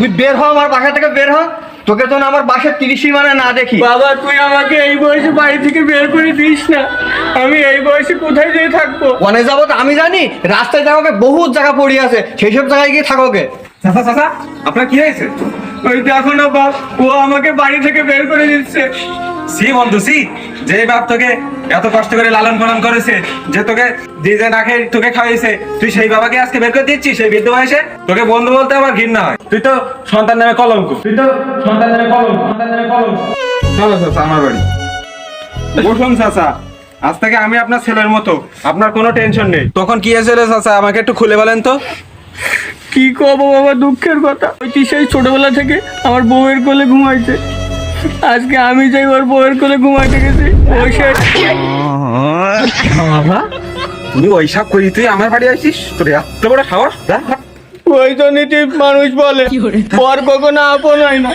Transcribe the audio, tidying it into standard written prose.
তুই বের হ আমার বাসা থেকে বের হ, তোকে তো আমার বাসার 30 মানে না দেখি। বাবা তুই আমাকে এই বয়সে বাড়ি থেকে বের করে দিস না, আমি এই বয়সে কোথায় যেয়ে থাকবো? অনেক যাবত আমি জানি রাস্তায় যাওয়াকে বহুত জায়গা পড়ে আছে, সেই সব জায়গায় গিয়ে থাকোকে। চাচা চাচা আপনার কি হয়েছে? ওই দেখো না বাপ, ও আমাকে বাড়ি থেকে বের করে দিচ্ছে। সি বন্ধু সি, যে বাপ তোকে এত কষ্ট করে লালন পালন করেছে, যে তোকে নিজে না খেয়ে তোকে খাওয়াইছে, তুই সেই বাবাকে আজকে বের করে দিচ্ছিস সেই বৃদ্ধ বয়সে? তোকে বন্ধু বলতে আমার ঘৃণা হয়। তুই তো সন্তান নামে কলঙ্ক, তুই তো সন্তান নামে কলঙ্ক, সন্তান নামে কলঙ্ক। চলো চাচা আমার বাড়ি বসুন। চাচা আজ থেকে আমি আপনার ছেলের মতো, আপনার কোনো টেনশন নেই। তখন কি হয়েছিল চাচা আমাকে একটু খুলে বলেন তো। কি কবো বাবা, দুঃখের কথা। ওই সেই ছোটবেলা থেকে আমার বউয়ের কোলে ঘুমাইছে, আজকে আমি যাই ওর বউয়ের কোলে ঘুমাইতে গেছি। ওই সে বাবা তুমি ওইসব করি তুই আমার বাড়ি আসিস? তোর এত বড় সাহস? ওই তো নীতি মানুষ বলে পর কখনো আপন হয় না।